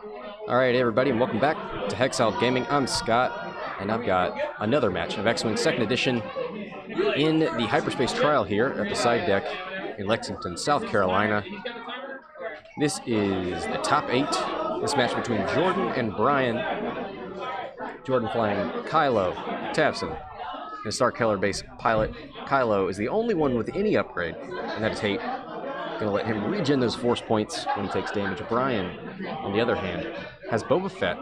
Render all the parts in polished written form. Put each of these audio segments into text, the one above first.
Alright, everybody, and welcome back to Hexile Gaming. I'm Scott, and I've got another match of X-Wing 2nd Edition in the Hyperspace trial here at the side deck in Lexington, South Carolina. This is the top 8. This match between Jordan and Bryan. Jordan flying Kylo, Tavson, and a Starkiller base pilot. Kylo is the only one with any upgrade, and that is hate. Gonna let him regen those force points when he takes damage. Bryan, on the other hand, has Boba Fett.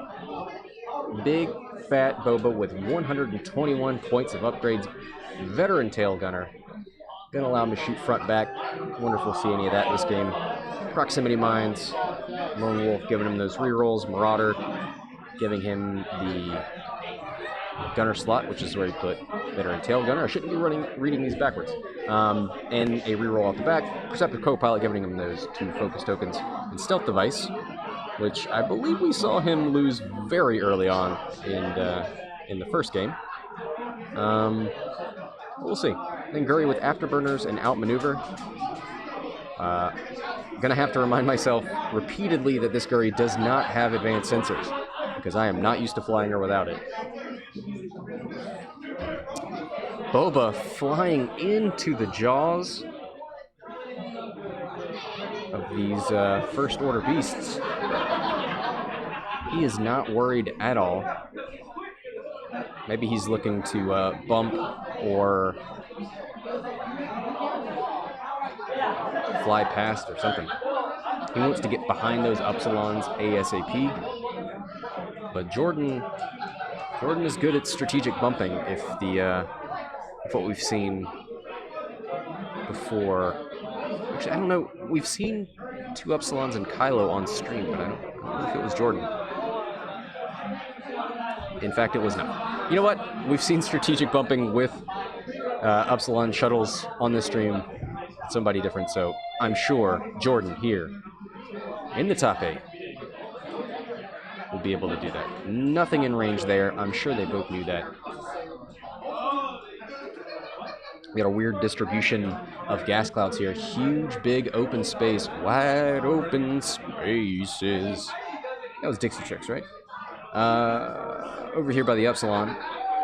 Big, fat Boba with 121 points of upgrades. Veteran tail gunner. Gonna allow him to shoot front back. Wonder if we'll see any of that in this game. Proximity mines. Lone Wolf giving him those rerolls. Marauder giving him the gunner slot, which is where he put veteran tail gunner. I shouldn't be reading these backwards. And a reroll off the back. Perceptive co-pilot giving him those 2 focus tokens. And stealth device, which I believe we saw him lose very early on in the first game. We'll see. Then Guri with afterburners and outmaneuver. Gonna have to remind myself repeatedly that this Guri does not have advanced sensors, because I am not used to flying her without it. Boba flying into the jaws of these First Order beasts. He is not worried at all. Maybe he's looking to bump or fly past or something. He wants to get behind those Upsilons ASAP. But Jordan is good at strategic bumping if what we've seen before. Actually, I don't know. We've seen 2 Upsilons and Kylo on stream, but I don't know if it was Jordan. In fact, it was not. You know what? We've seen strategic bumping with Upsilon shuttles on this stream. Somebody different, so I'm sure Jordan here in the top 8 will be able to do that. Nothing in range there. I'm sure they both knew that. We got a weird distribution of gas clouds here. Huge, big, open space. Wide open spaces. That was Dixie Chicks, right? Over here by the Upsilon.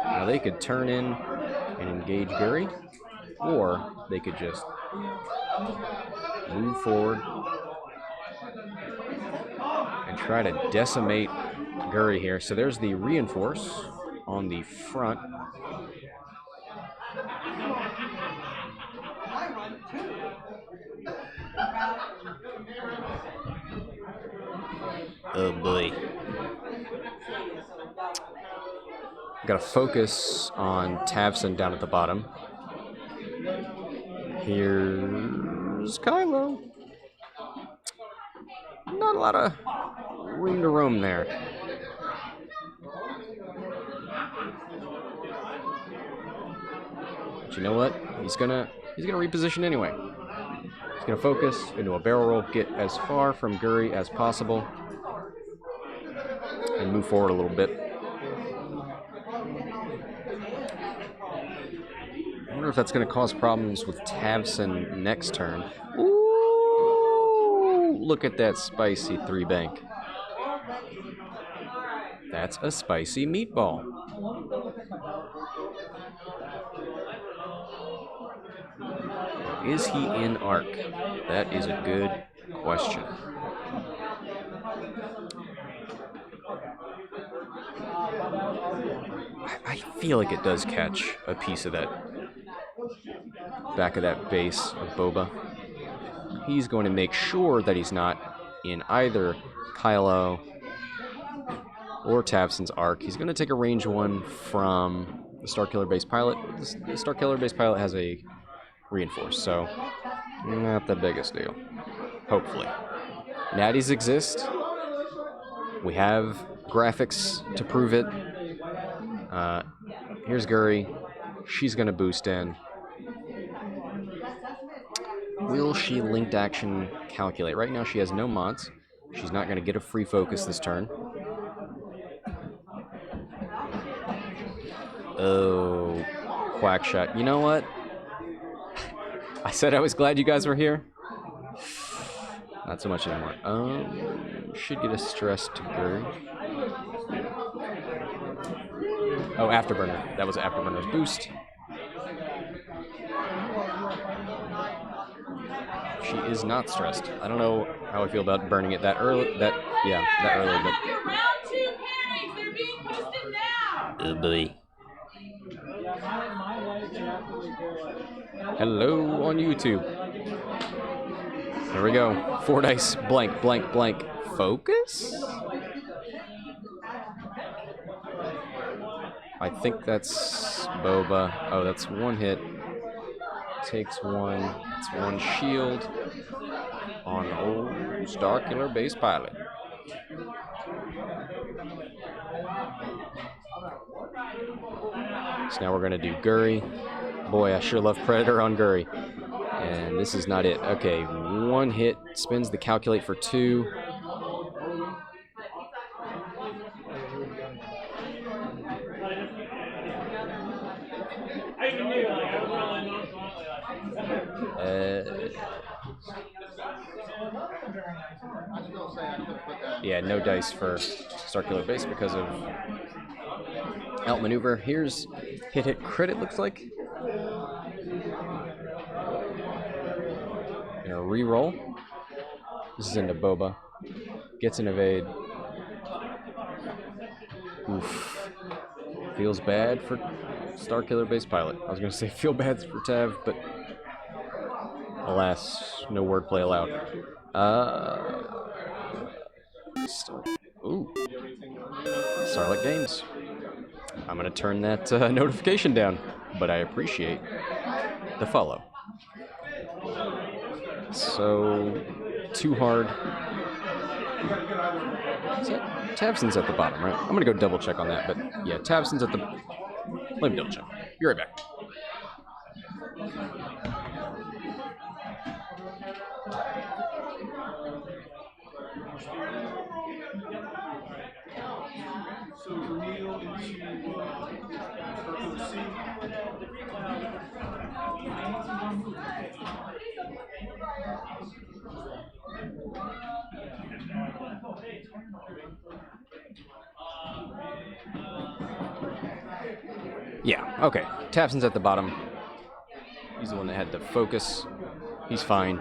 Now they could turn in and engage Guri, or they could just move forward and try to decimate Guri here. So there's the reinforce on the front. Oh boy. Got to focus on Tavson down at the bottom. Here's Kylo. Not a lot of room to roam there. But you know what? He's gonna reposition anyway. He's gonna focus into a barrel roll, get as far from Guri as possible, and move forward a little bit. I wonder if that's going to cause problems with Tavson next turn. Ooh, look at that spicy 3-bank. That's a spicy meatball. Is he in arc? That is a good question. I feel like it does catch a piece of that back of that base of Boba. He's going to make sure that he's not in either Kylo or Tavson's arc. He's going to take a range 1 from the Starkiller base pilot. The Starkiller base pilot has a reinforce, so not the biggest deal. Hopefully. Natties exist. We have graphics to prove it. Here's Guri. She's going to boost in. Will she linked action calculate? Right now she has no mods. She's not going to get a free focus this turn. Oh, quack shot. You know what? I said I was glad you guys were here. Not so much anymore. Should get a stress to Guri. Oh, Afterburner. That was Afterburner's boost. She is not stressed. I don't know how I feel about burning it that early. That early, but. Oh boy. Hello on YouTube. There we go. 4 dice. Blank, blank, blank. Focus? I think that's Boba. Oh, that's 1 hit. Takes 1. It's 1 shield on old Starkiller base pilot. So now we're going to do Guri. Boy, I sure love Predator on Guri. And this is not it. Okay, 1 hit. Spins the calculate for 2. Yeah, no dice for Starkiller base because of outmaneuver. Here's hit crit, it looks like. And a reroll. This is into Boba. Gets an evade. Oof. Feels bad for Starkiller base pilot. I was going to say feel bad for Tav, but alas, no wordplay allowed. Starlight Games. I'm going to turn that notification down, but I appreciate the follow. So, too hard. So, Tavson's at the bottom, right? I'm going to go double check on that, but yeah, Tavson's at the... Let me double check. Be right back. Yeah, okay. Tavson's at the bottom. He's the one that had the focus. He's fine.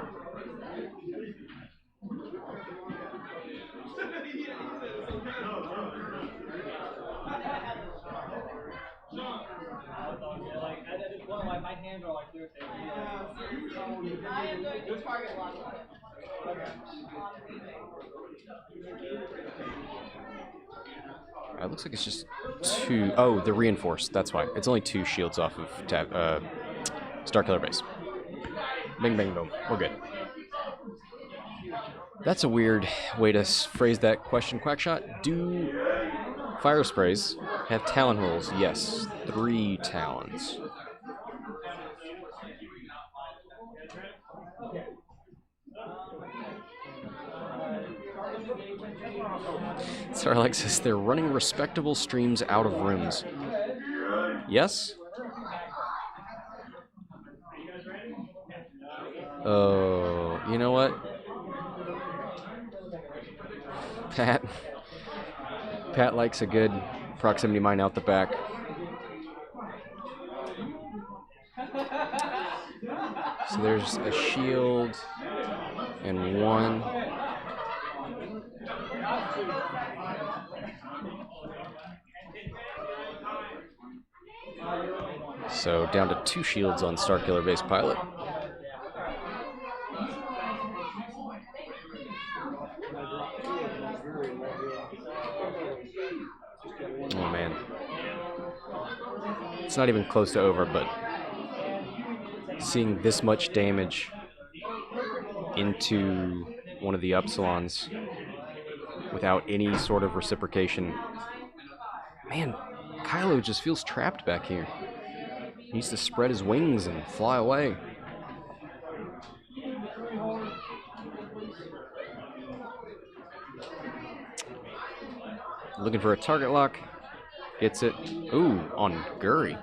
It looks like it's just 2. Oh, the reinforced. That's why. It's only 2 shields off of Starkiller base. Bing, bang, boom. We're good. That's a weird way to phrase that question, Quackshot. Do fire sprays have talon rolls? Yes. 3 talons. Starlight says they're running respectable streams out of rooms. Yes? Oh, you know what? Pat likes a good proximity mine out the back. So there's a shield and 1. So down to 2 shields on Starkiller base pilot. Oh man. It's not even close to over, but seeing this much damage into one of the Upsilons without any sort of reciprocation. Man, Kylo just feels trapped back here. He needs to spread his wings and fly away. Looking for a target lock. Gets it. Ooh, on Guri.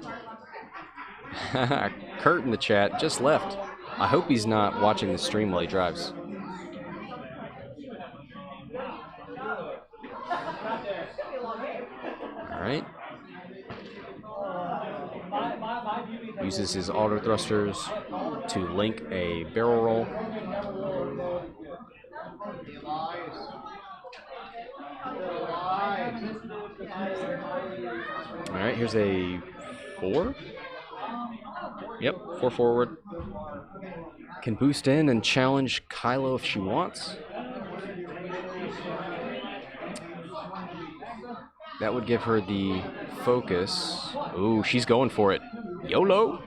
Kurt in the chat just left. I hope he's not watching the stream while he drives. All right. Uses his auto thrusters to link a barrel roll. All right, here's a 4. Yep, 4 forward. Can boost in and challenge Kylo if she wants. That would give her the focus. Ooh, she's going for it. YOLO!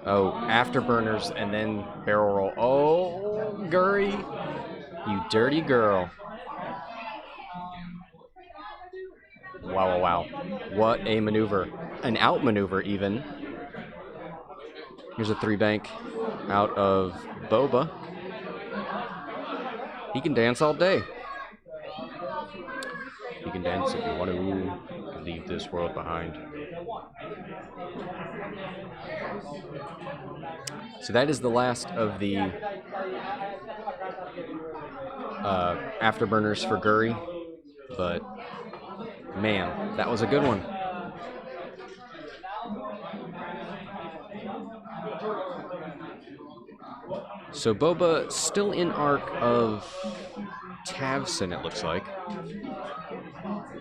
Oh, afterburners and then barrel roll. Oh, Guri, you dirty girl. Wow, wow, wow. What a maneuver. An out maneuver, even. Here's a 3-bank out of Boba. He can dance all day. You can dance if you want to leave this world behind. So that is the last of the afterburners for Guri. But, man, that was a good one. So Boba still in arc of Tavson, it looks like.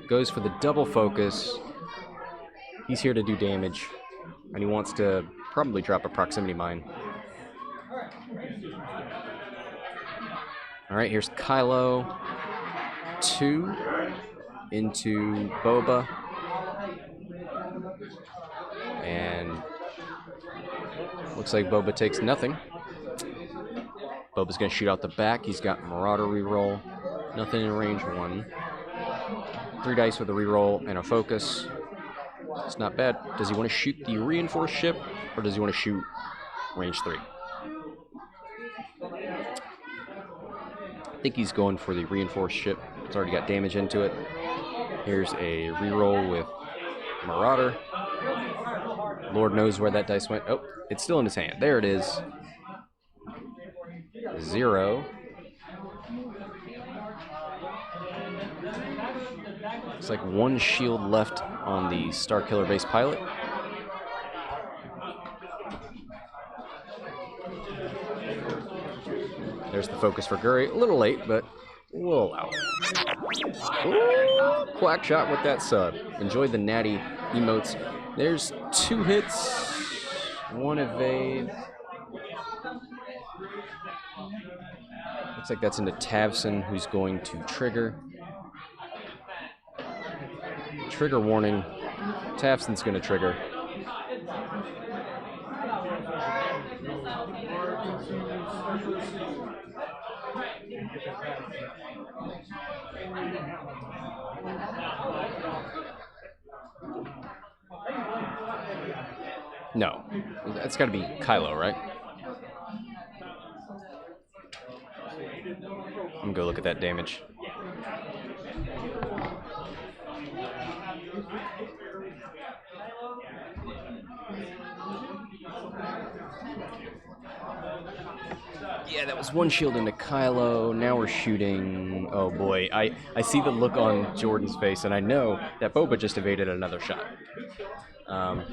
Goes for the double focus. He's here to do damage, and he wants to probably drop a proximity mine. All right, here's Kylo. 2 into Boba. And looks like Boba takes nothing. Boba's going to shoot out the back. He's got Marauder reroll. Nothing in range 1. 3 dice with a reroll and a focus. It's not bad. Does he want to shoot the reinforced ship, or does he want to shoot range 3? I think he's going for the reinforced ship. It's already got damage into it. Here's a reroll with Marauder. Lord knows where that dice went. Oh, it's still in his hand. There it is. 0. Looks like 1 shield left on the Starkiller base pilot. There's the focus for Guri. A little late, but we'll allow it. Ooh, quack shot with that sub. Enjoy the natty emotes. There's 2 hits, 1 evade. Looks like that's into Tavson, who's going to trigger. Trigger warning. Tavson's going to trigger. No, that's got to be Kylo, right? I'm gonna go look at that damage. Yeah, that was 1 shield into Kylo. Now we're shooting. Oh boy, I see the look on Jordan's face, and I know that Boba just evaded another shot. I'm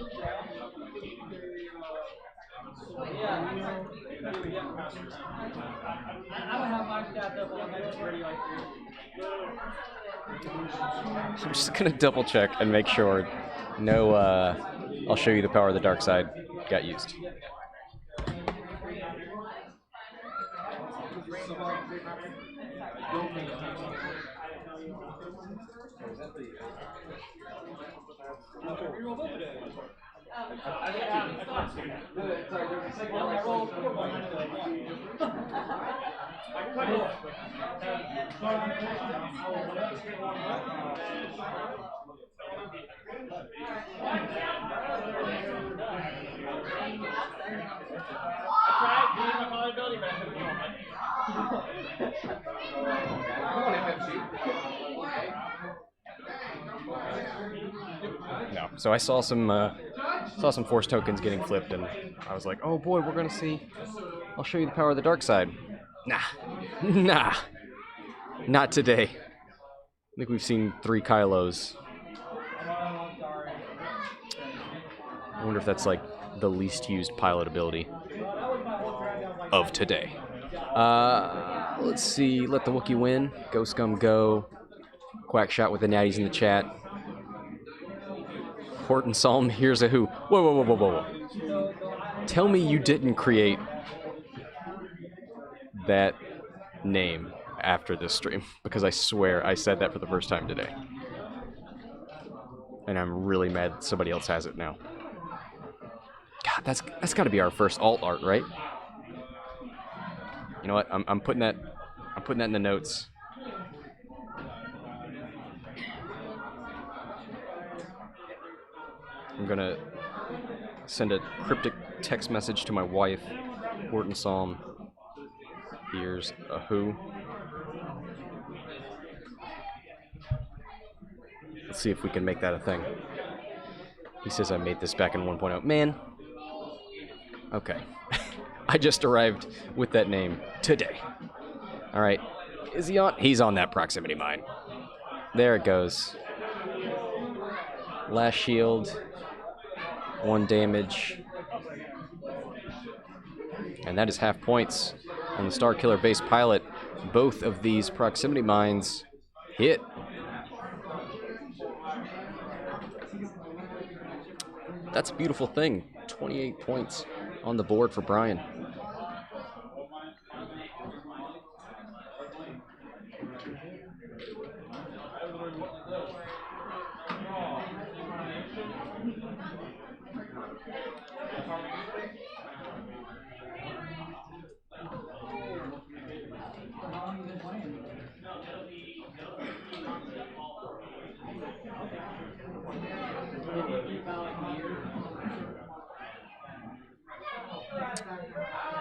just gonna double check and make sure no, I'll show you the power of the dark side got used. No, so I saw some force tokens getting flipped, and I was like, oh boy, we're gonna see I'll show you the power of the dark side. Nah. Nah. Not today. I think we've seen 3 Kylos. I wonder if that's like the least used pilot ability of today. Let's see. Let the Wookiee win. Go Scum go. Quack shot with the natties in the chat. Horton Psalm, here's a who. Whoa, whoa, whoa, whoa, whoa. Tell me you didn't create that name after this stream, because I swear I said that for the first time today. And I'm really mad that somebody else has it now. God, that's got to be our first alt art, right? You know what? I'm putting that in the notes. I'm gonna send a cryptic text message to my wife. Horton Psalm. Here's a who. Let's see if we can make that a thing. He says I made this back in 1.0. Man. Okay. I just arrived with that name today. Alright. Is he on? He's on that proximity mine. There it goes. Last shield. 1 damage. And that is half points on the Starkiller base pilot. Both of these proximity mines hit. That's a beautiful thing. 28 points on the board for Bryan.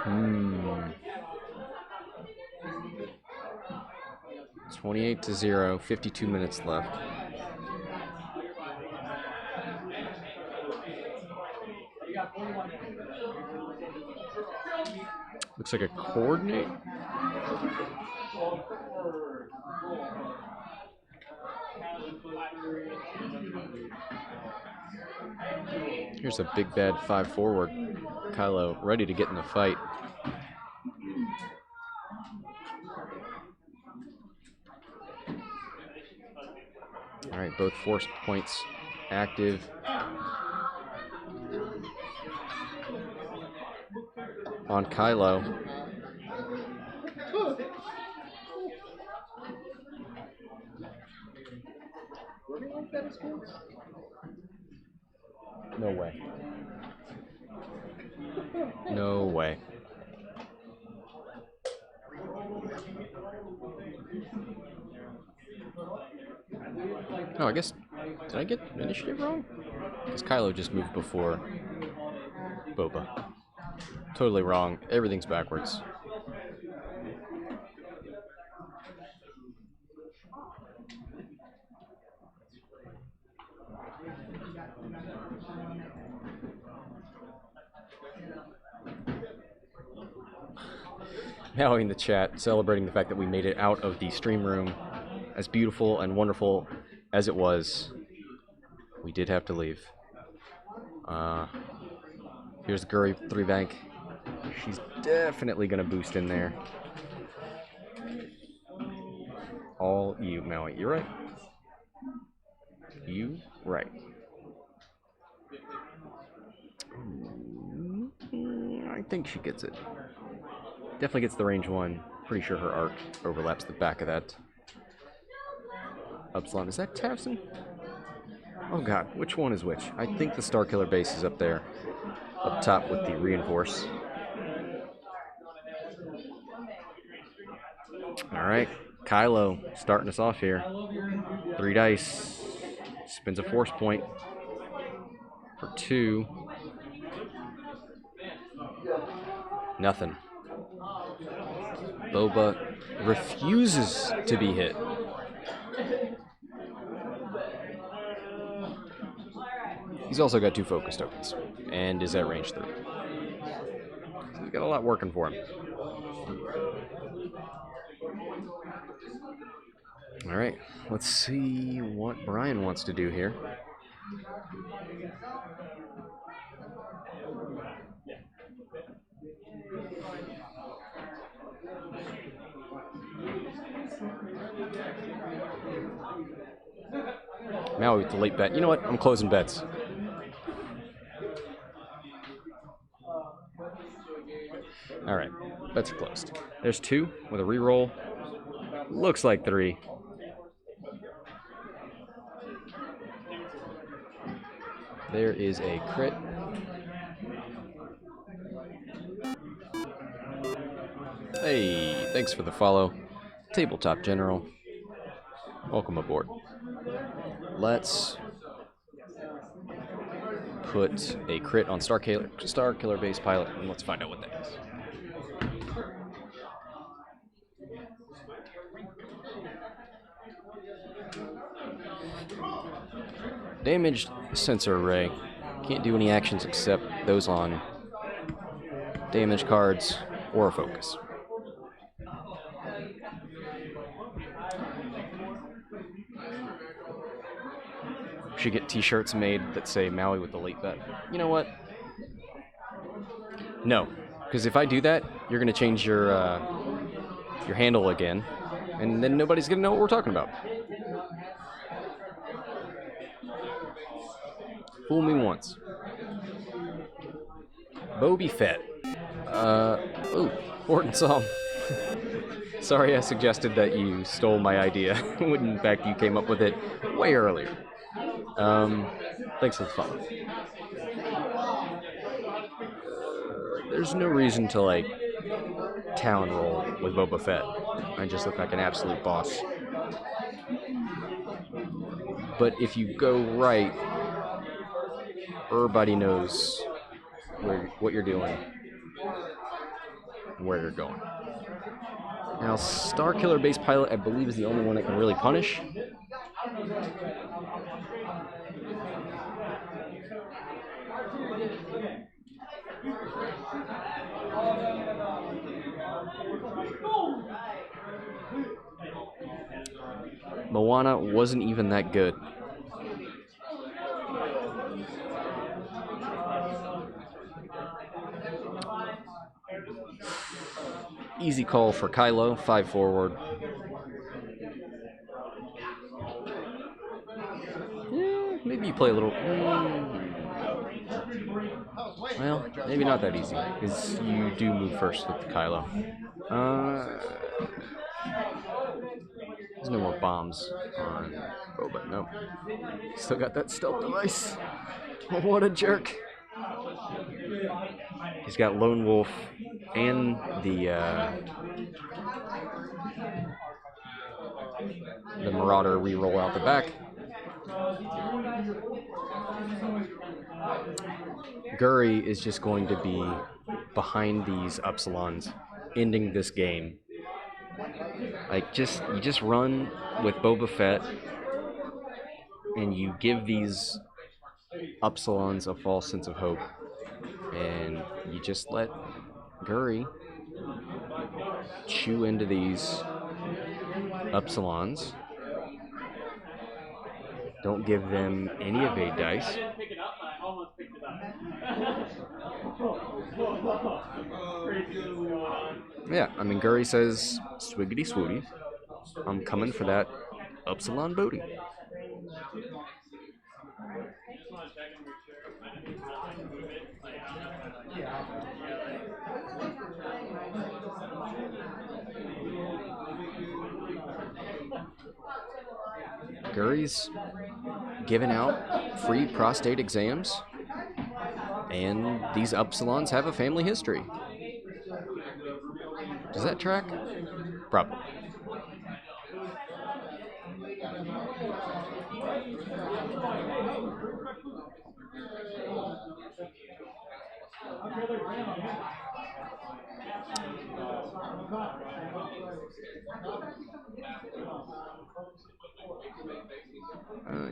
Hmm. 28-0, 52 minutes left. Looks like a coordinate. Here's a big bad 5 forward. Kylo ready to get in the fight. All right, both force points active. On Kylo. No way. No way. Oh, I guess, did I get initiative wrong? Because Kylo just moved before Boba. Totally wrong. Everything's backwards. Now in the chat, celebrating the fact that we made it out of the stream room. As beautiful and wonderful as it was, we did have to leave. Here's Guri 3 bank. She's definitely going to boost in there. All you. Maui, you're right. You right. I think she gets it. Definitely gets the range 1. Pretty sure her arc overlaps the back of that. Upsilon. Is that Tavson? Oh god, which one is which? I think the Starkiller base is up there. Up top with the reinforce. Alright, Kylo starting us off here. 3 dice. Spins a force point. For 2. Nothing. Boba refuses to be hit. He's also got 2 focus tokens and is at range 3. So he's got a lot working for him. All right, let's see what Bryan wants to do here. Maui with the late bet. You know what? I'm closing bets. All right, bets are closed. There's 2 with a reroll. Looks like 3. There is a crit. Hey, thanks for the follow. Tabletop General. Welcome aboard. Let's put a crit on Starkiller base pilot, and let's find out what that is. Damaged sensor array. Can't do any actions except those on damage cards or a focus. We should get t-shirts made that say Maui with the late bet. You know what? No, because if I do that, you're going to change your handle again, and then nobody's going to know what we're talking about. Fool me once. Boba Fett. Ooh, Horton Psalm. Sorry I suggested that you stole my idea, when in fact you came up with it way earlier. Thanks for the follow. There's no reason to, like, town roll with Boba Fett. I just look like an absolute boss. But if you go right, everybody knows what you're doing and where you're going. Now, Starkiller base pilot, I believe, is the only one that can really punish. Moana wasn't even that good. Easy call for Kylo, 5 forward. Maybe you play a little... well, maybe not that easy, because you do move first with the Kylo. There's no more bombs on Boba. Nope. Still got that stealth device. What a jerk. He's got Lone Wolf and the Marauder reroll out the back. Guri is just going to be behind these Upsilons, ending this game. Like, you just run with Boba Fett, and you give these Upsilons a false sense of hope, and you just let Guri chew into these Upsilons. Don't give them any evade dice. Yeah, I mean, Guri says, swiggity swooty, I'm coming for that Upsilon booty. Guri's giving out free prostate exams, and these Upsilons have a family history. Does that track? Probably.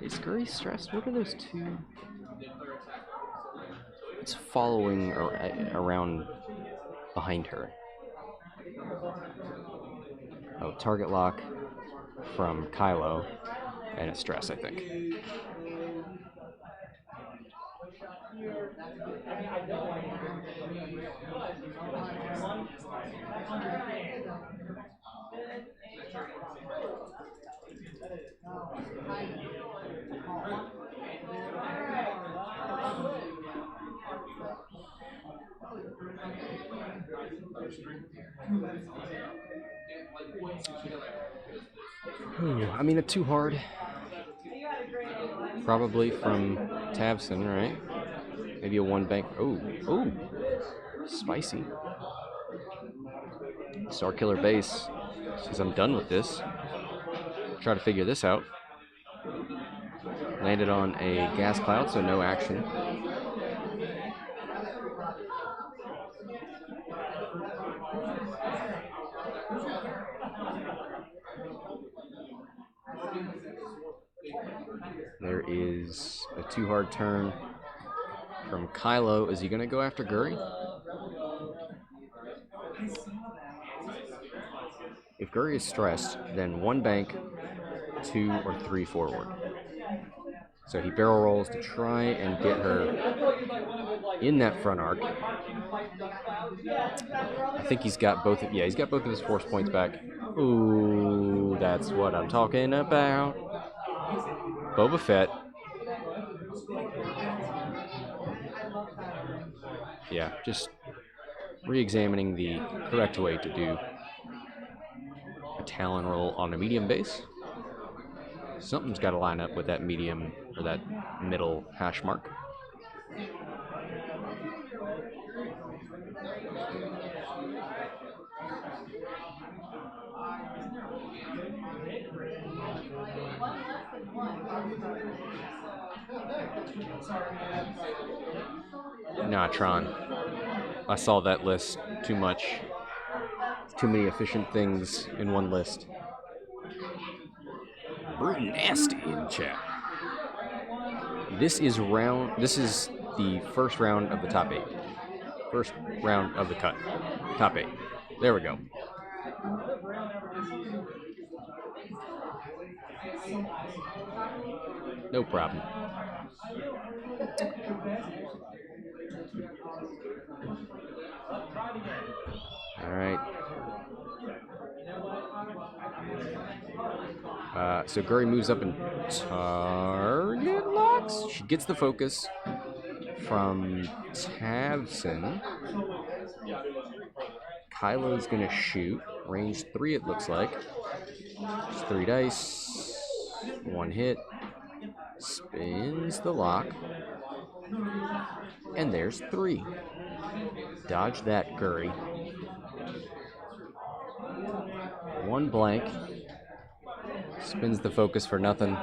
Is Guri stressed? What are those 2? It's following around behind her. Oh, target lock from Kylo and a stress, I think. Ooh, I mean, a too hard. Probably from Tavson, right? Maybe a one bank. Oh, ooh, spicy. Starkiller base says I'm done with this. Try to figure this out. Landed on a gas cloud, so no action. There is a too hard turn from Kylo. Is he going to go after Guri? If Guri is stressed, then one bank, 2 or 3 forward. So he barrel rolls to try and get her in that front arc. I think he's got both. Yeah, he's got both of his force points back. Ooh, that's what I'm talking about. Boba Fett. Yeah, just re-examining the correct way to do a Talon roll on a medium base. Something's got to line up with that medium or that middle hash mark. Nah, Tron. I saw that list too much. Too many efficient things in one list. Brute nasty in chat. This is the first round of the top 8. First round of the cut. Top 8. There we go. No problem. All right. So Guri moves up and target locks. She gets the focus from Tavson. Kylo's gonna shoot. Range 3, it looks like. Just 3 dice. 1 hit. Spins the lock. And there's 3. Dodge that, Guri. 1 blank. Spins the focus for nothing.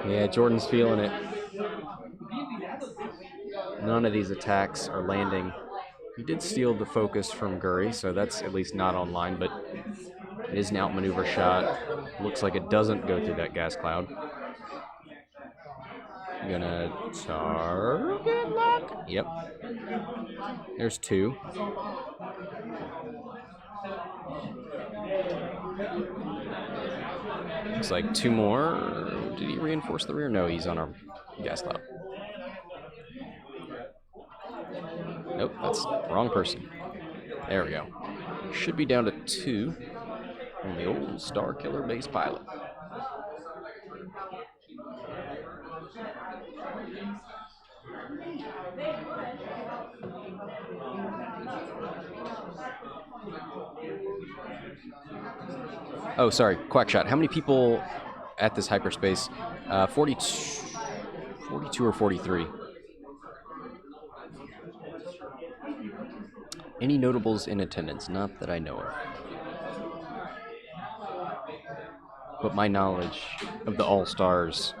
Yeah, Jordan's feeling it. None of these attacks are landing. He did steal the focus from Guri, so that's at least not online, but it is an outmaneuver shot. Looks like it doesn't go through that gas cloud. Gonna target lock. Yep. There's 2. Looks like 2 more. Did he reinforce the rear? No, he's on our gas cloud. Nope, that's the wrong person. There we go. Should be down to 2 on the old Starkiller base pilot. Oh, sorry, Quackshot. How many people at this hyperspace? 42 or 43. Any notables in attendance? Not that I know of. But my knowledge of the All-Stars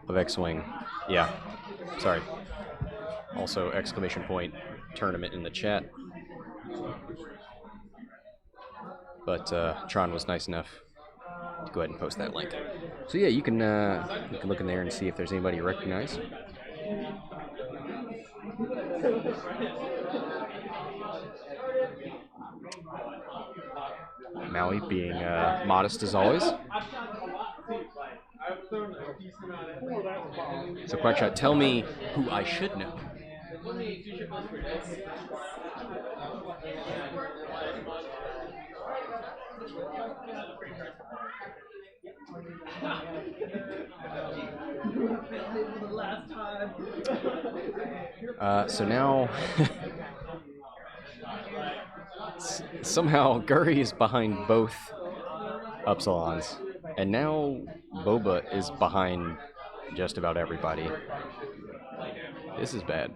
of X-Wing, yeah, sorry. Also, exclamation point, tournament in the chat. But Tron was nice enough to go ahead and post that link. So yeah, you can look in there and see if there's anybody you recognize. Maui being modest as always. So Quackshot, tell me who I should know. So now, somehow Guri is behind both Upsilons, and now Boba is behind just about everybody. This is bad.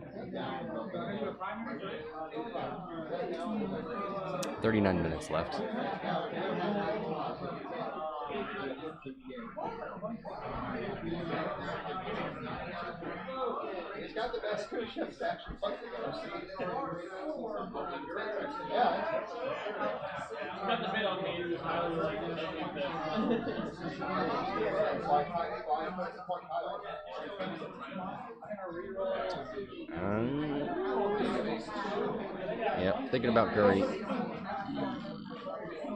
39 minutes left. He's got the best cushions to actually play the Yep, thinking about Guri.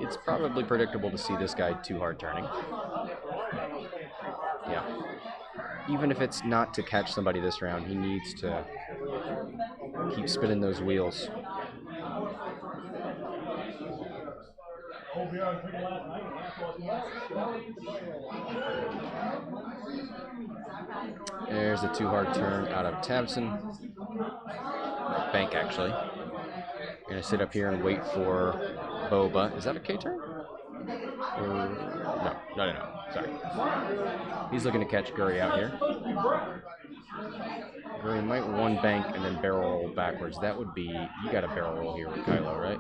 It's probably predictable to see this guy too hard turning. Yeah. Even if it's not to catch somebody this round, he needs to keep spinning those wheels. There's a too hard turn out of Tavson. Bank, actually. Gonna sit up here and wait for Boba. Is that a K turn? No. Sorry. He's looking to catch Guri out here. Guri might one bank and then barrel roll backwards. That would be... You got a barrel roll here with Kylo, right?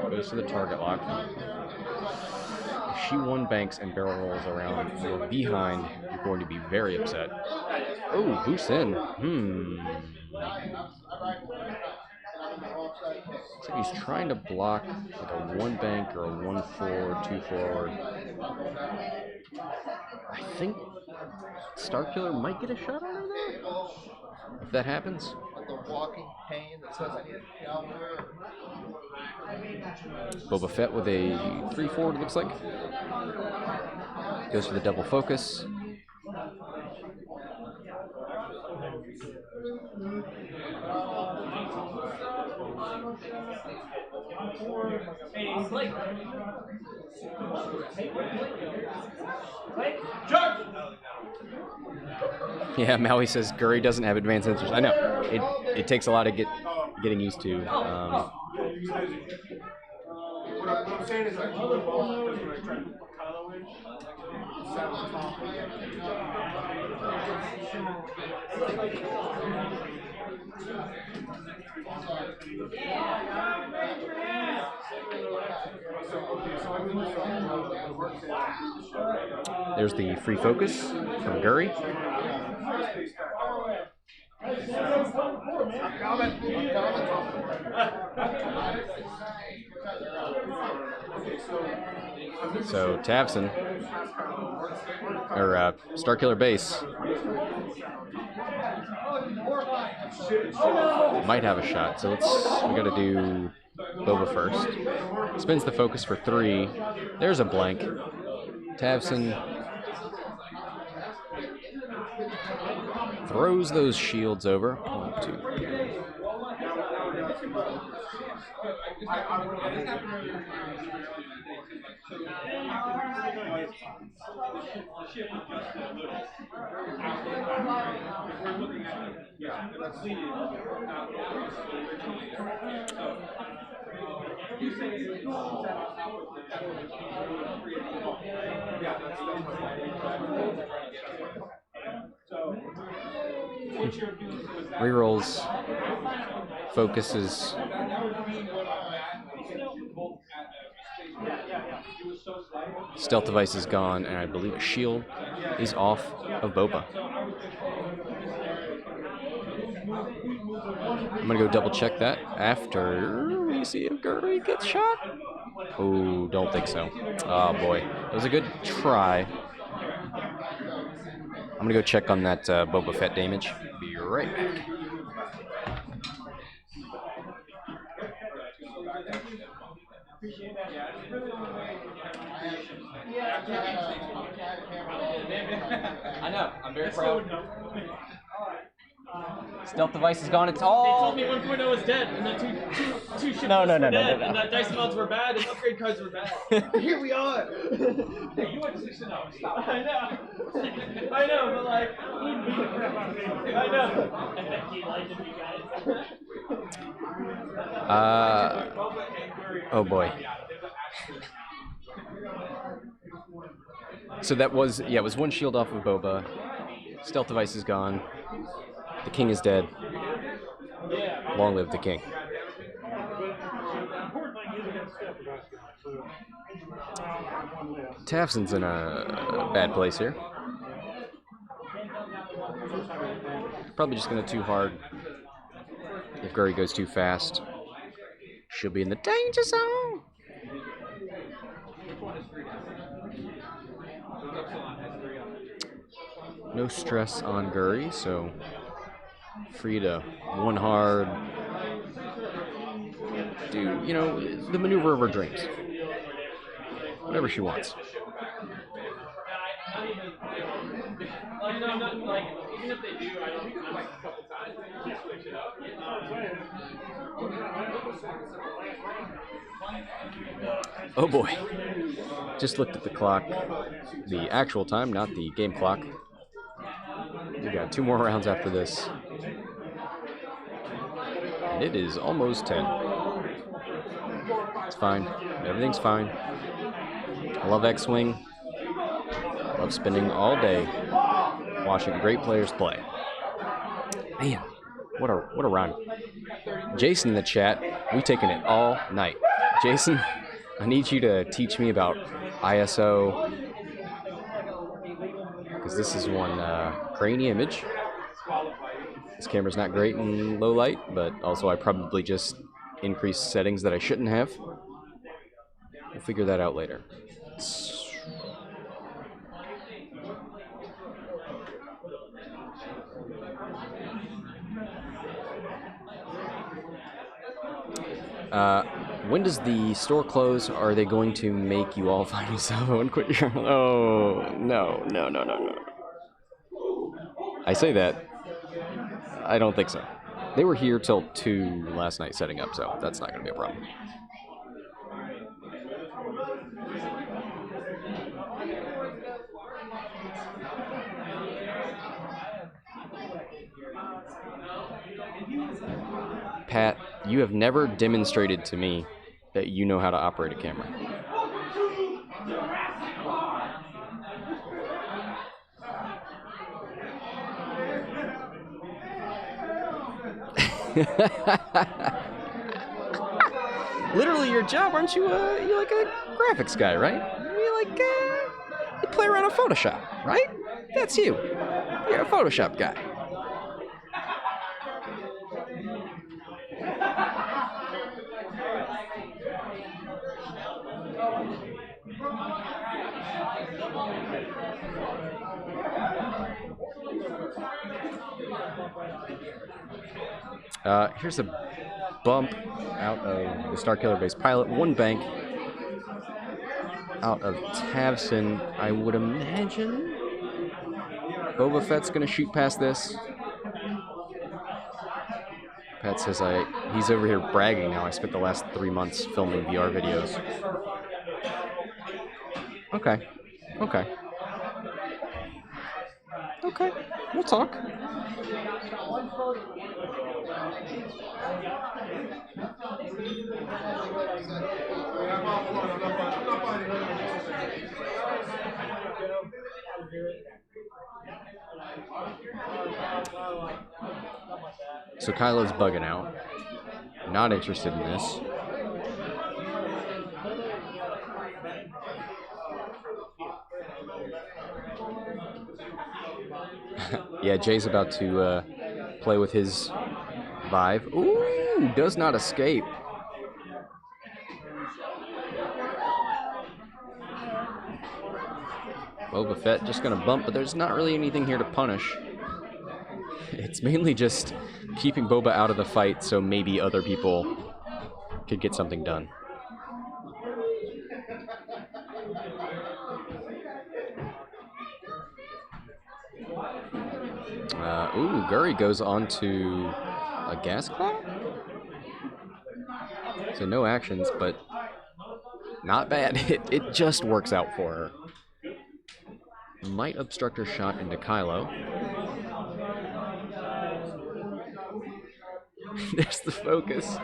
Goes to the target lock. If she one banks and barrel rolls around your behind, you're going to be very upset. Oh, boost in. Looks like he's trying to block with a one bank or a 1 forward, 2 forward. I think Starkiller might get a shot on her there. If that happens. Boba Fett with a 3 forward, looks like. Goes for the double focus. Yeah, Maui says Guri doesn't have advanced sensors. I know. It takes a lot of getting used to. What I'm saying is like, Kylo in. There's the free focus from Guri. So Tavson, or Starkiller base, might have a shot. So we got to do Boba first. Spins the focus for 3. There's a blank. Tavson throws those shields over. 1, 2, 3. Rerolls, focuses. Stealth device is gone, and I believe a shield is off of Boba. I'm gonna go double check that after we see if Guri gets shot. Oh, don't think so. Oh boy, it was a good try. I'm gonna go check on that Boba Fett damage. Be right back. I know. I'm very proud. Stealth device is gone. It's all. They told me 1.0 was dead, and that two ships No, were dead, no. and that dice mods were bad, and upgrade cards were bad. Here we are. Hey, you went 6-0. Stop. I know, but like, I know. I bet he liked you guys. Oh boy. So that was, yeah, it was one shield off of Boba. Stealth device is gone. The king is dead. Long live the king. Tavson's in a bad place here. Probably just gonna too hard. If Guri goes too fast, she'll be in the danger zone. No stress on Guri, so free to one hard, do, you know, the maneuver of her dreams. Whatever she wants. Oh boy. Just looked at the clock. The actual time, not the game clock. We got 2 more rounds after this. And it is almost 10. It's fine. Everything's fine. I love X-Wing. Love spending all day watching great players play. Man, what a round. Jason in the chat, we taking it all night. Jason, I need you to teach me about ISO, because this is one grainy image. This camera's not great in low light, but also I probably just increased settings that I shouldn't have. We'll figure that out later. When does the store close? Are they going to make you all find yourself and quit your... Oh, no. I say that. I don't think so. They were here till 2 last night setting up, so that's not going to be a problem. Pat, you have never demonstrated to me that you know how to operate a camera. Literally your job, aren't you? You're like a graphics guy, right? You're like, you play around in Photoshop, right? That's you. You're a Photoshop guy. Here's a bump out of the Starkiller base pilot. 1 bank out of Tavson, I would imagine. Boba Fett's gonna shoot past this. Pat says he's over here bragging now. I spent the last 3 months filming VR videos. Okay. We'll talk. So Kylo's bugging out. Not interested in this. Yeah, Jay's about to play with his Vive. Ooh, does not escape. Boba Fett just gonna bump, but there's not really anything here to punish. It's mainly just keeping Boba out of the fight so maybe other people could get something done. Ooh, Guri goes on to a gas cloud? So no actions, but not bad. It just works out for her. Might obstruct her shot into Kylo. There's the focus.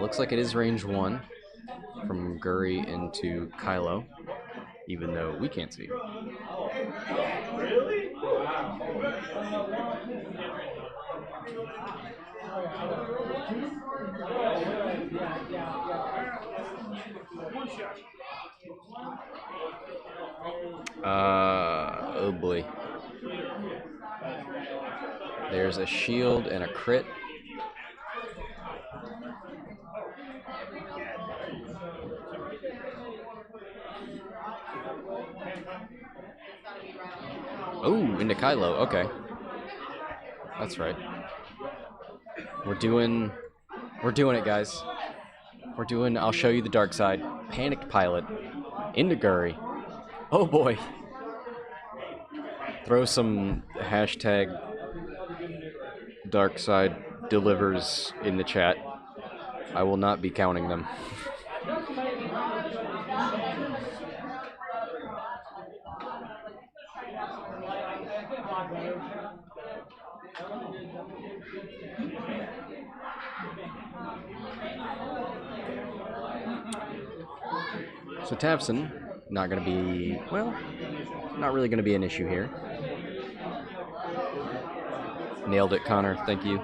Looks like it is range 1 from Guri into Kylo, even though we can't see. Really? Wow. Oh boy. There's a shield and a crit. Oh, into Kylo. Okay. That's right. We're doing it, guys. I'll show you the dark side. Panicked pilot. Into Guri. Oh boy. Throw some hashtag dark side delivers in the chat. I will not be counting them. So Tavson, not going to be, well, not really going to be an issue here. Nailed it, Connor. Thank you.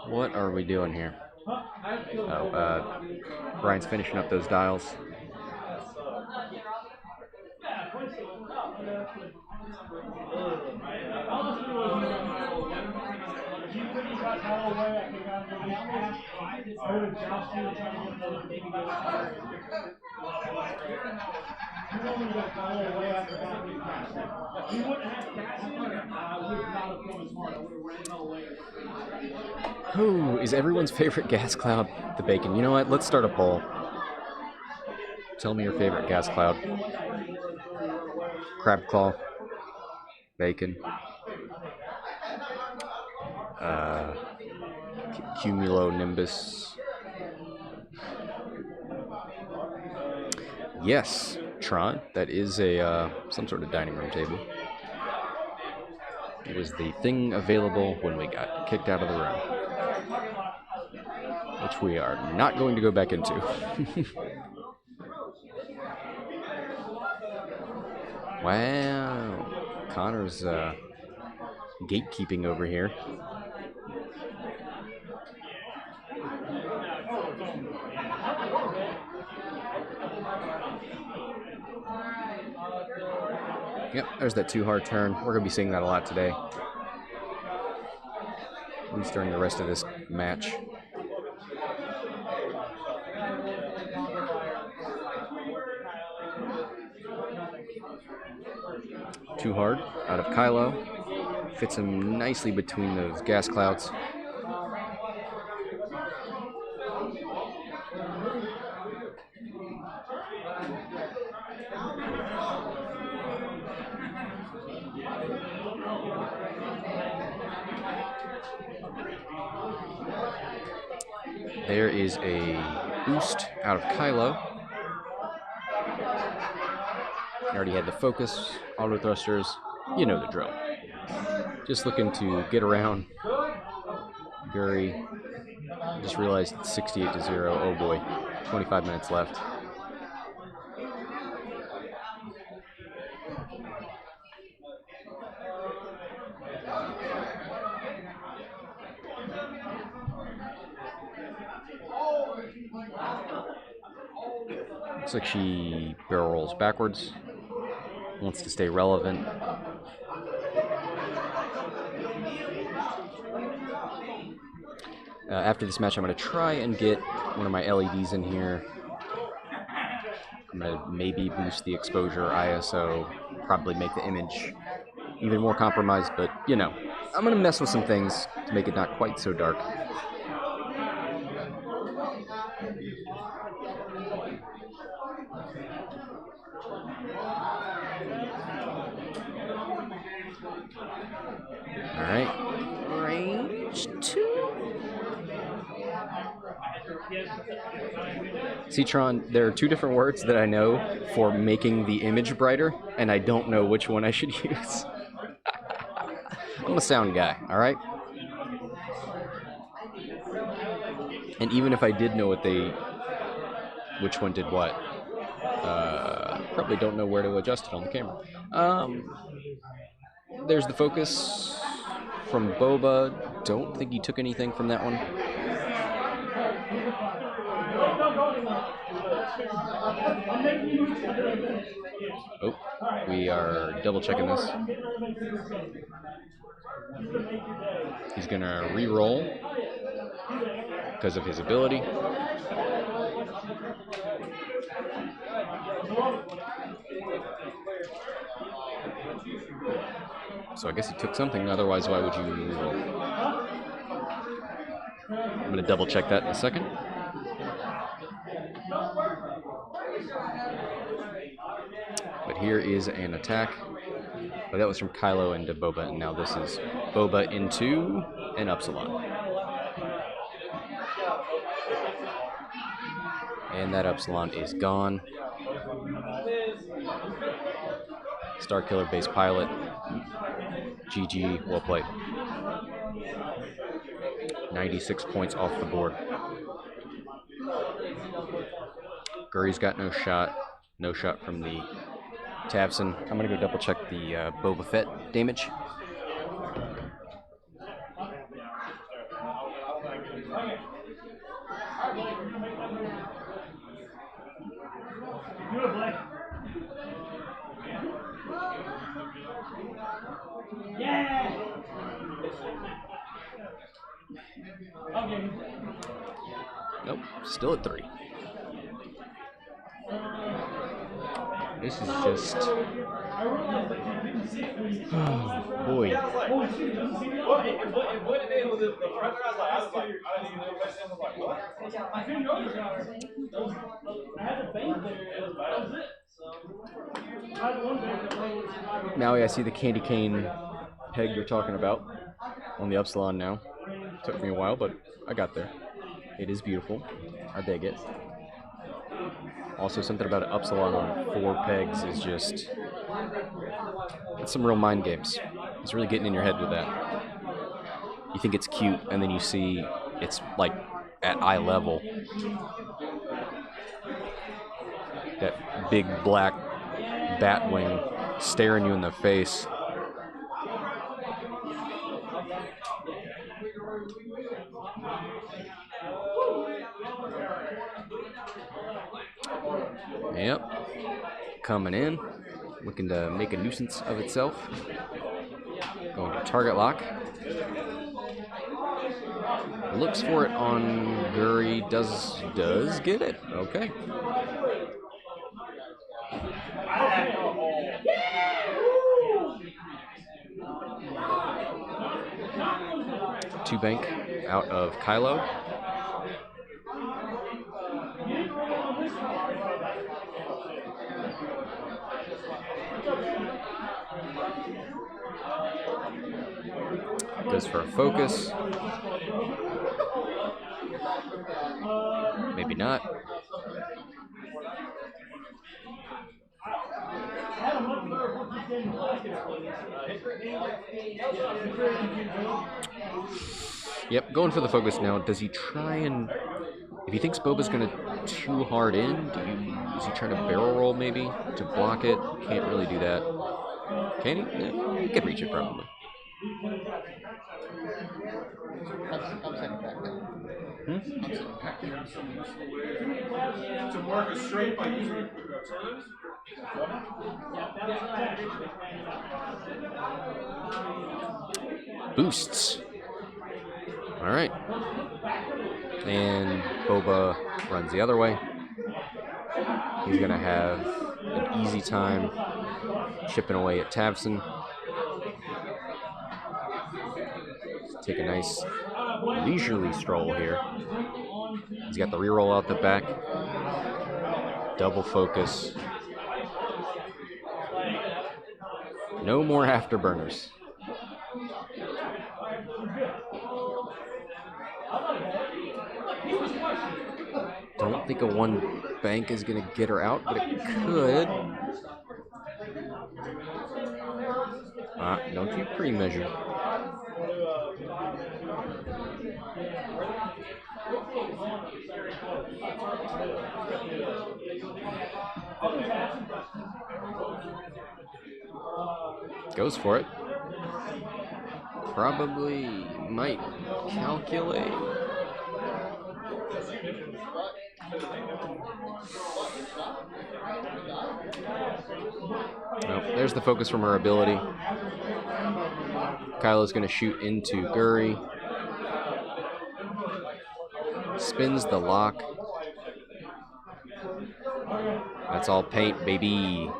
What are we doing here? Oh, Bryan's finishing up those dials. Who is everyone's favorite gas cloud? The bacon. You know what? Let's start a poll. Tell me your favorite gas cloud. Crab claw. Bacon. Cumulonimbus. Yes, Tron. That is a some sort of dining room table. It was the thing available when we got kicked out of the room, which we are not going to go back into. Wow, Connor's gatekeeping over here. Yep, there's that 2-hard turn. We're going to be seeing that a lot today. At least during the rest of this match. Too hard out of Kylo. Fits him nicely between those gas clouds. There is a boost out of Kylo. Already had the focus, auto thrusters, you know the drill. Just looking to get around. Guri just realized 68-0. Oh boy, 25 minutes left. Looks like she barrel rolls backwards. Wants to stay relevant. After this match, I'm going to try and get one of my LEDs in here. I'm going to maybe boost the exposure, ISO, probably make the image even more compromised, but, you know, I'm going to mess with some things to make it not quite so dark. Alright. Range 2? Citron, there are 2 different words that I know for making the image brighter, and I don't know which one I should use. I'm a sound guy, alright? And even if I did know which one did what, probably don't know where to adjust it on the camera. There's the focus from Boba. Don't think he took anything from that one. Oh, we are double checking this. He's gonna re-roll because of his ability. So I guess he took something, otherwise why would you re-roll? I'm gonna double check that in a second. But here is an attack. Oh, that was from Kylo into Boba, and now this is Boba into an Upsilon. And that Upsilon is gone. Starkiller base pilot. GG, well played. 96 points off the board. Guri's got no shot. No shot from the Tavson. I'm going to go double check the Boba Fett damage. Nope, still at 3. This is just... Oh, boy. Now I see the candy cane peg you're talking about on the Upsilon now. Took me a while, but I got there. It is beautiful. I dig it. Also, something about an Upsilon on 4 pegs is just... It's some real mind games. It's really getting in your head with that. You think it's cute, and then you see it's, like, at eye level. That big black bat wing staring you in the face. Yep. Coming in. Looking to make a nuisance of itself. Going to target lock. Looks for it on Guri. Does get it. Okay. Two bank out of Kylo. Goes for a focus. Maybe not. Yep, going for the focus now. Does he try and... If he thinks Boba's going to too hard in, is he trying to barrel roll maybe to block it? Can't really do that. Can he? Yeah, he can reach it probably. I'm sitting back there. Hmm? I'm sitting back there. To mark a straight by using turns? Boosts. All right. And Boba runs the other way. He's going to have an easy time chipping away at Tavson. Take a nice leisurely stroll here. He's got the reroll out the back. Double focus. No more afterburners. Don't think a one bank is going to get her out, but it could. Don't you pre-measure. Goes for it. Probably might calculate. Nope, there's the focus from her ability. Kylo's going to shoot into Guri. Spins the lock. That's all paint, baby.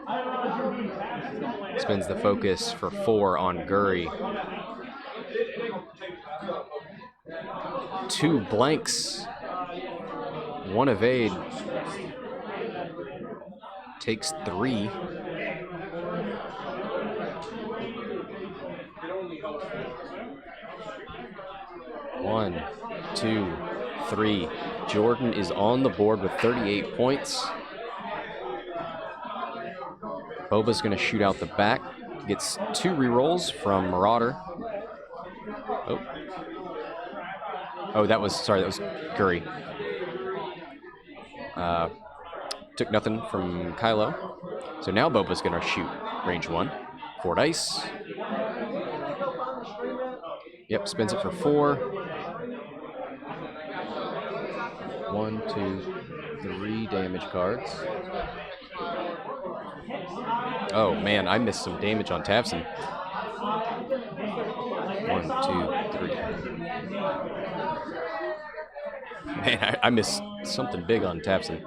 Spins the focus for 4 on Guri. 2 blanks. 1 evade. Takes 3. One, 2, 3. Jordan is on the board with 38 points. Boba's going to shoot out the back. Gets 2 rerolls from Marauder. Oh, that was Guri. Took nothing from Kylo. So now Boba's going to shoot range 1. 4 dice. Yep, spins it for 4. 1, 2, 3 damage cards. Oh man, I missed some damage on Tavson. 1, 2, 3. Man, I missed something big on Tavson.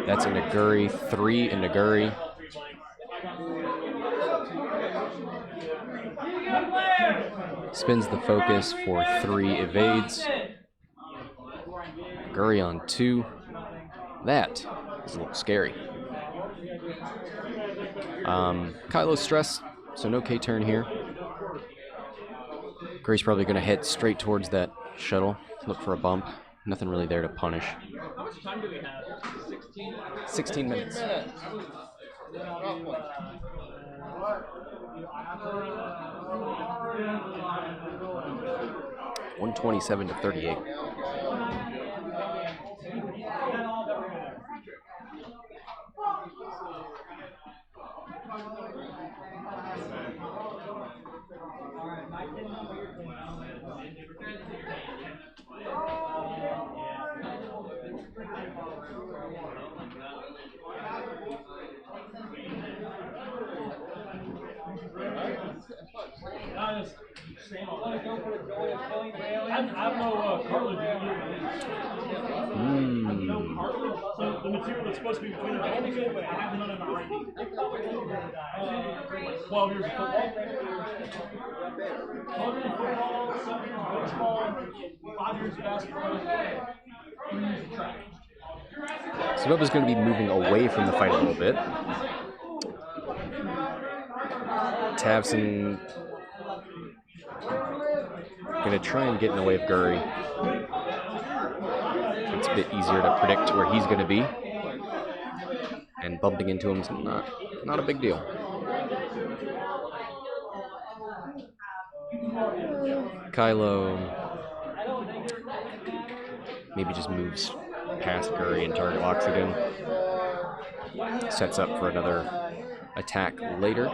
That's a Guri. 3 in Guri. Spins the focus for 3 evades. Guri on 2. That is a little scary. Kylo's stressed, so no K-turn here. Guri's probably going to head straight towards that shuttle, look for a bump. Nothing really there to punish. How much time do we have? 16 minutes. 127 to 38. So the material that's supposed to be between the bones, but I have none in the R&D. 12 years of football. 12 years of football, 7 years of baseball, 5 years of basketball, 3 years of track. So Boba's going to be moving away from the fight a little bit. Tavson going to try and get in the way of Guri. It's a bit easier to predict where he's going to be. And bumping into him is not a big deal. Kylo maybe just moves past Guri and target locks again. Sets up for another attack later.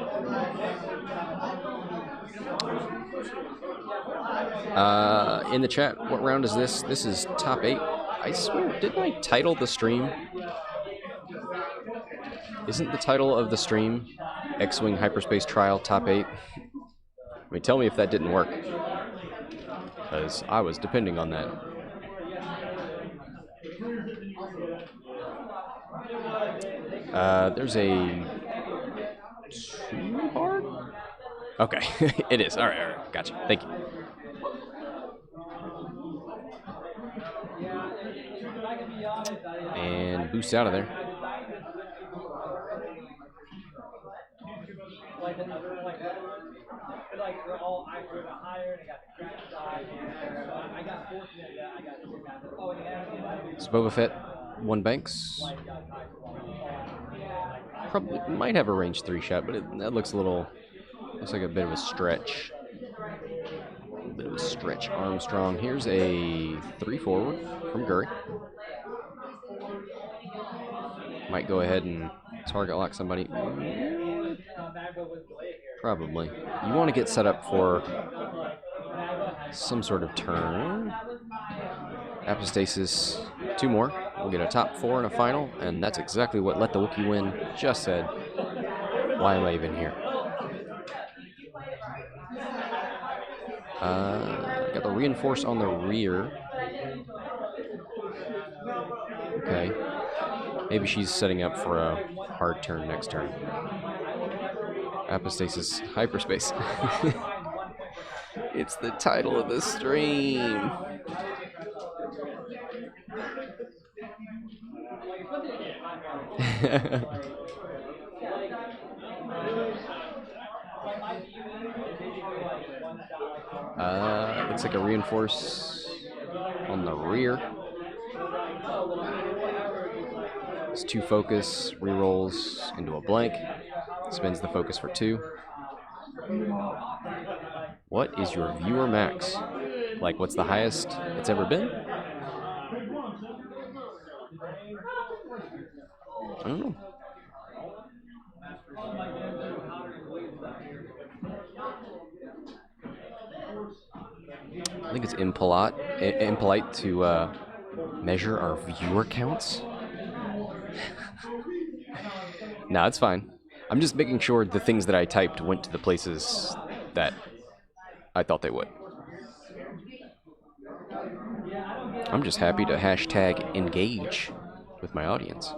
In the chat, what round is this? This is top 8. I swear, didn't I title the stream? Isn't the title of the stream X-Wing Hyperspace Trial Top 8? I mean, tell me if that didn't work. Because I was depending on that. There's a 2-part? Okay, it is. All right, gotcha. Thank you. And boost out of there. So Boba Fett, 1 banks. Probably might have a range 3 shot, but that looks a little, looks like a bit of a stretch. A bit of a stretch Armstrong. Here's a 3 forward from Guri. Might go ahead and target lock somebody. Probably. You want to get set up for some sort of turn. Apostasis, 2 more. We'll get a top 4 and a final, and that's exactly what Let the Wookiee Win just said. Why am I even here? Got the reinforce on the rear. Okay. Maybe she's setting up for a hard turn next turn. Apostasis Hyperspace. It's the title of the stream. Looks like a reinforce on the rear. It's 2 focus, rerolls into a blank, spends the focus for 2. What is your viewer max? Like, what's the highest it's ever been? I don't know. I think it's impolite to measure our viewer counts. No, it's fine. I'm just making sure the things that I typed went to the places that I thought they would. I'm just happy to hashtag engage with my audience.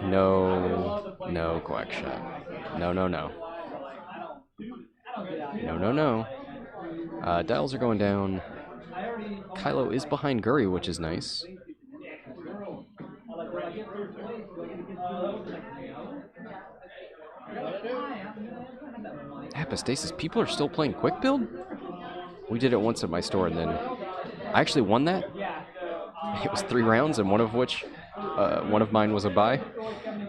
No quack shot. No. No. Dials are going down. Kylo is behind Guri, which is nice. Apostasis, people are still playing quick build? We did it once at my store, and then I actually won that. It was 3 rounds, and one of mine was a bye.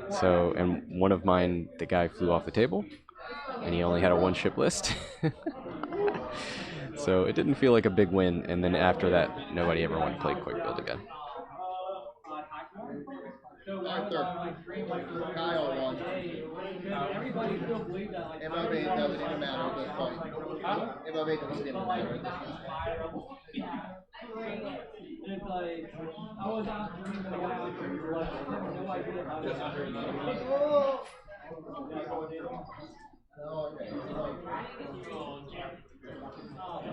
So, and one of mine, the guy flew off the table, and he only had a 1-ship list. So it didn't feel like a big win, and then after that, nobody ever wanted to play quick build again. Kyle won. MLB doesn't even matter at this point. MLB doesn't even matter at this point.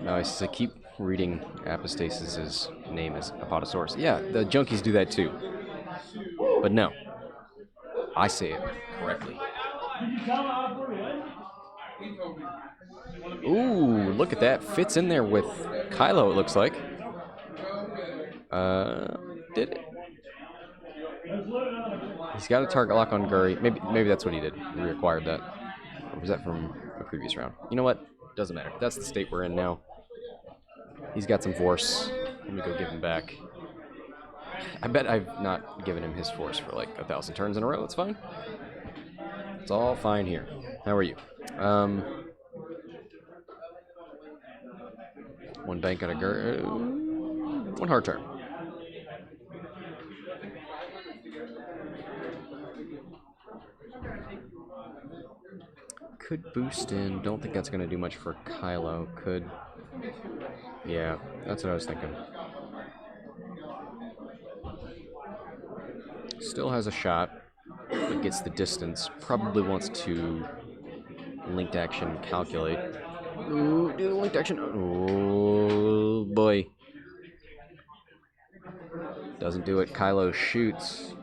No, I say keep reading Apostasis' name as Apatosaurus. Yeah, the junkies do that too. But no, I say it correctly. Ooh, look at that. Fits in there with Kylo, it looks like. Did it? He's got a target lock on Guri. Maybe that's what he did. He reacquired that. Or was that from a previous round? You know what? Doesn't matter. That's the state we're in now. He's got some force. Let me go give him back. I bet I've not given him his force for like 1,000 turns in a row. It's fine. It's all fine here. How are you? One bank and a one hard turn. Could boost in. Don't think that's going to do much for Kylo. Could. Yeah, that's what I was thinking. Still has a shot, but gets the distance. Probably wants to linked action calculate. Ooh, do the linked action. Oh boy. Doesn't do it. Kylo shoots.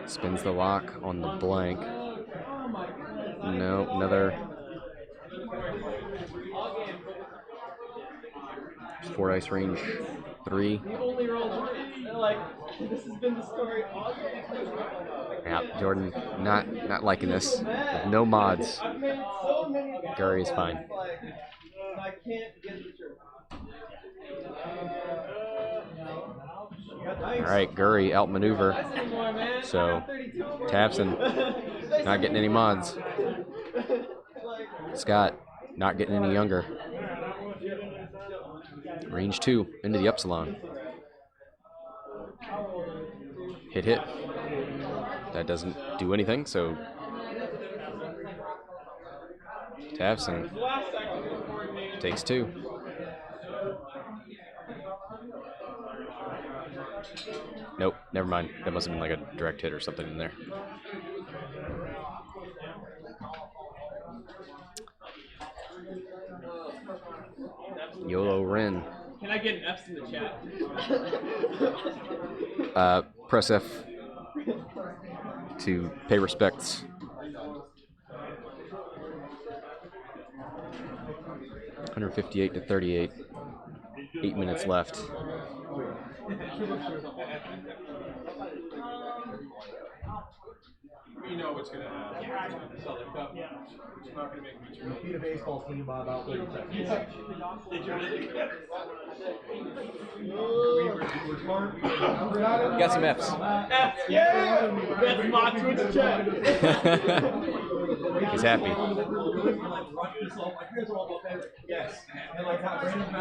Spins the lock on the blank. No, another. Four dice range. 3. Yeah, Jordan, not liking this. With no mods. Guri is fine. Alright, Guri outmaneuver. So, Tavson not getting any mods. Scott not getting any younger. Range 2 into the Upsilon. Hit. That doesn't do anything, so Tavson takes 2. Nope, never mind. That must have been like a direct hit or something in there. YOLO Ren. Can I get an F's in the chat? Press F to pay respects. $158 to 38. 8 minutes left. You know what's gonna happen. It's not gonna make me You'll beat a baseball team by about 30 seconds. Got some F's. Yeah! That's my Twitch chat. He's happy. Yes. And like that random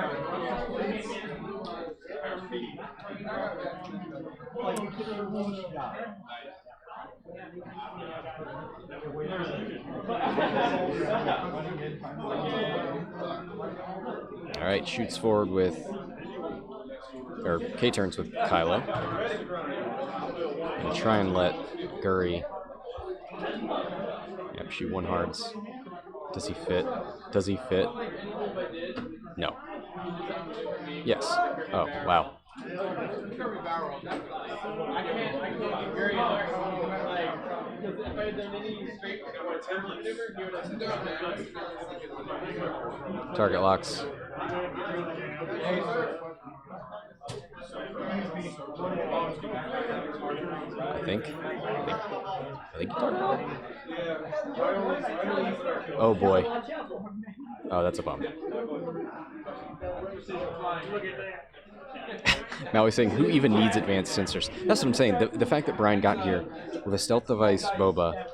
All right, shoots forward with, or K turns with Kylo. And try and let Guri. Yep, shoot one hards. Does he fit? Does he fit? No. Yes. Oh, wow. Target locks. I think you target lock. Oh boy. Oh, that's a bum. Now he's saying, who even needs advanced sensors? That's what I'm saying. The fact that Bryan got here with a stealth device Boba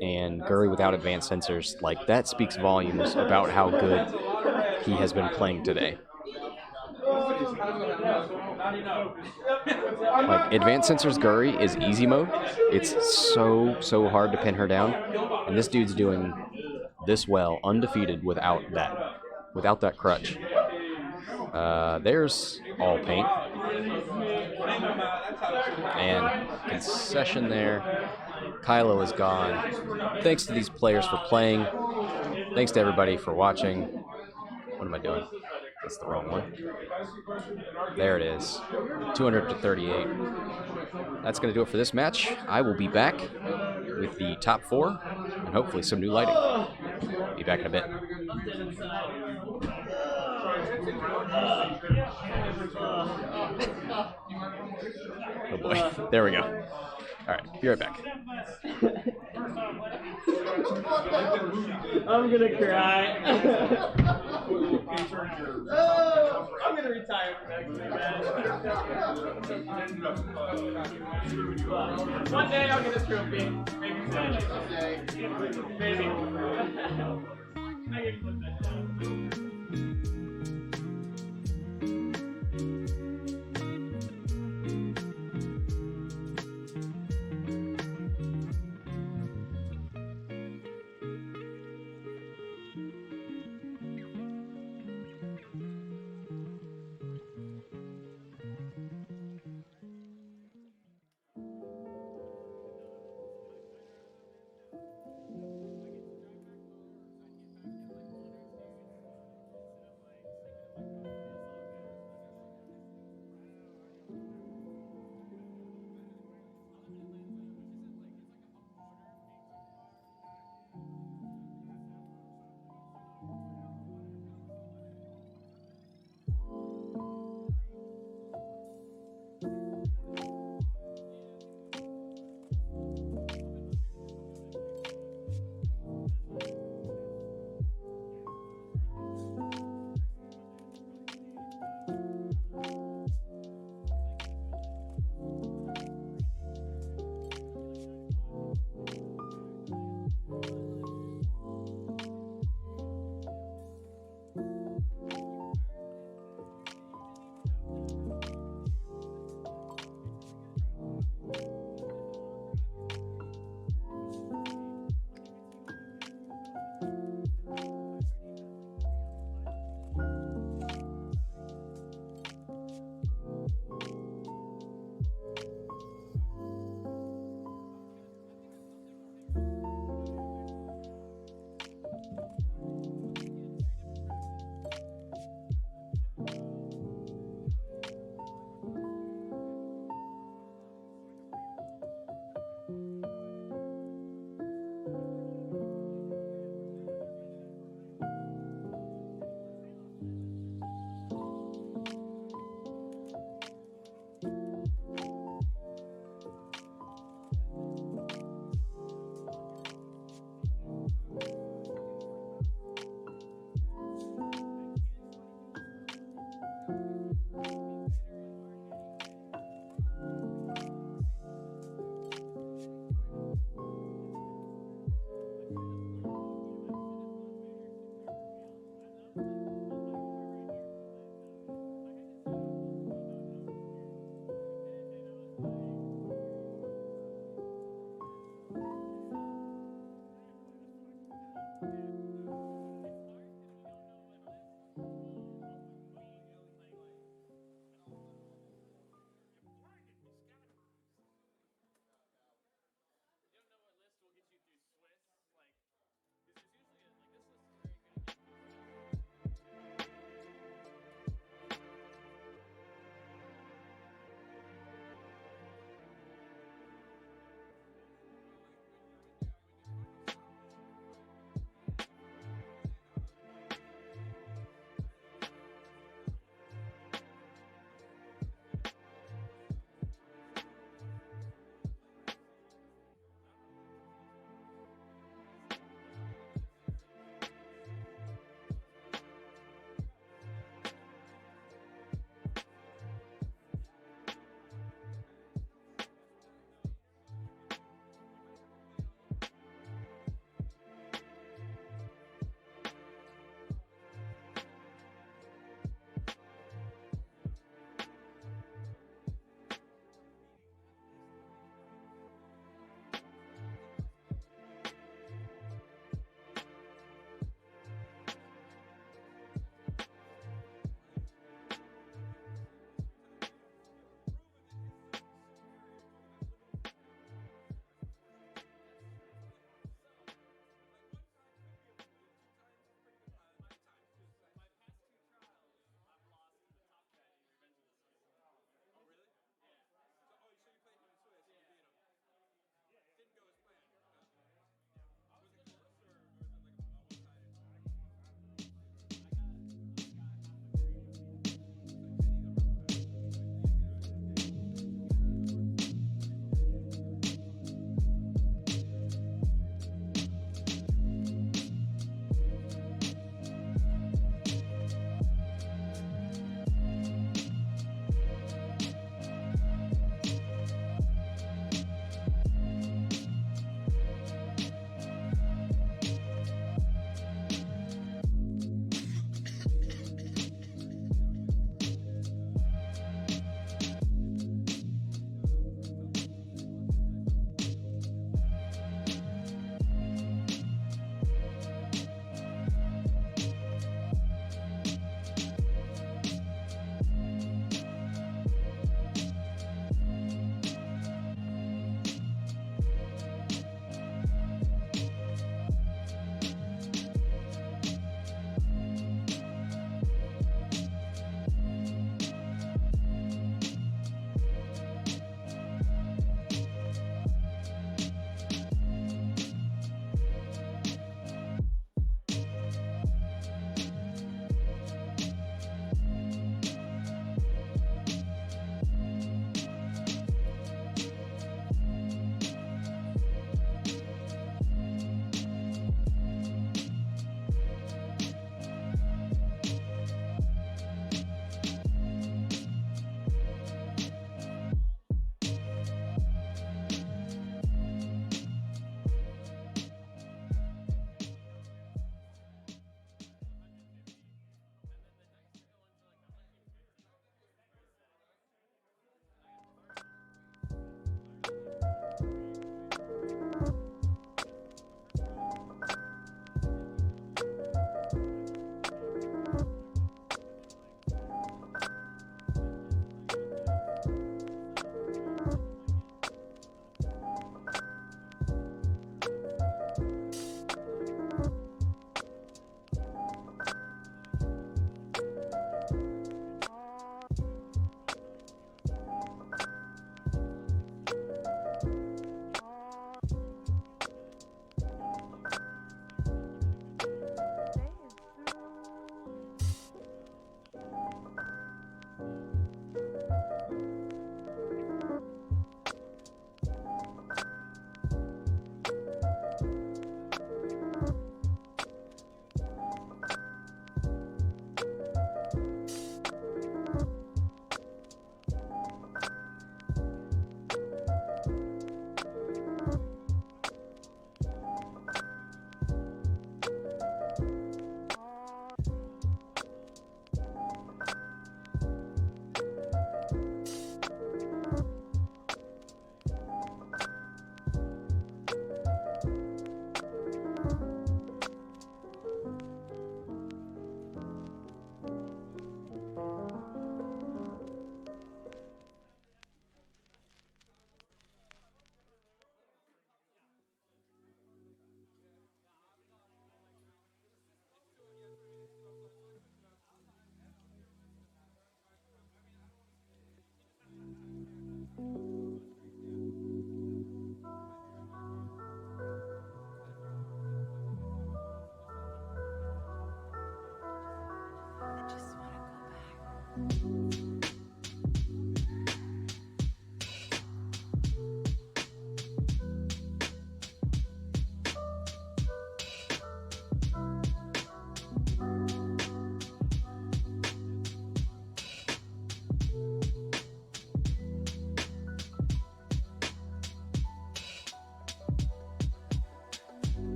and Guri without advanced sensors, like, that speaks volumes about how good he has been playing today. Like, advanced sensors Guri is easy mode. It's so hard to pin her down. And this dude's doing this well, undefeated without that crutch. There's all paint. And concession there. Kylo is gone. Thanks to these players for playing. Thanks to everybody for watching. What am I doing? That's the wrong one. There it is. 200 to 38. That's going to do it for this match. I will be back with the top 4 and hopefully some new lighting. Be back in a bit. Oh boy. There we go. All right. Be right back. I'm gonna cry. Oh, I'm gonna retire from X-Men, man. One day I'll get a trophy. Maybe soon. Maybe. I can put that down.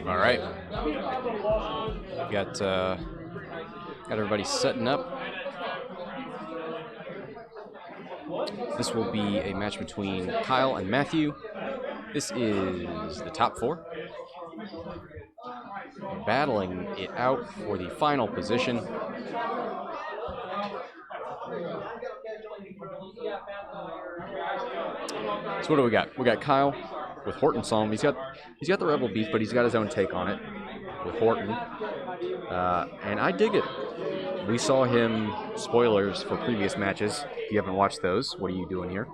All right. Got everybody setting up. This will be a match between Kyle and Matthew. This is the top four. Battling it out for the final position. So what do we got? We got Kyle with Horton Psalm. He's got the Rebel beef, but he's got his own take on it with Horton. And I dig it. We saw him, spoilers for previous matches. If you haven't watched those, what are you doing here?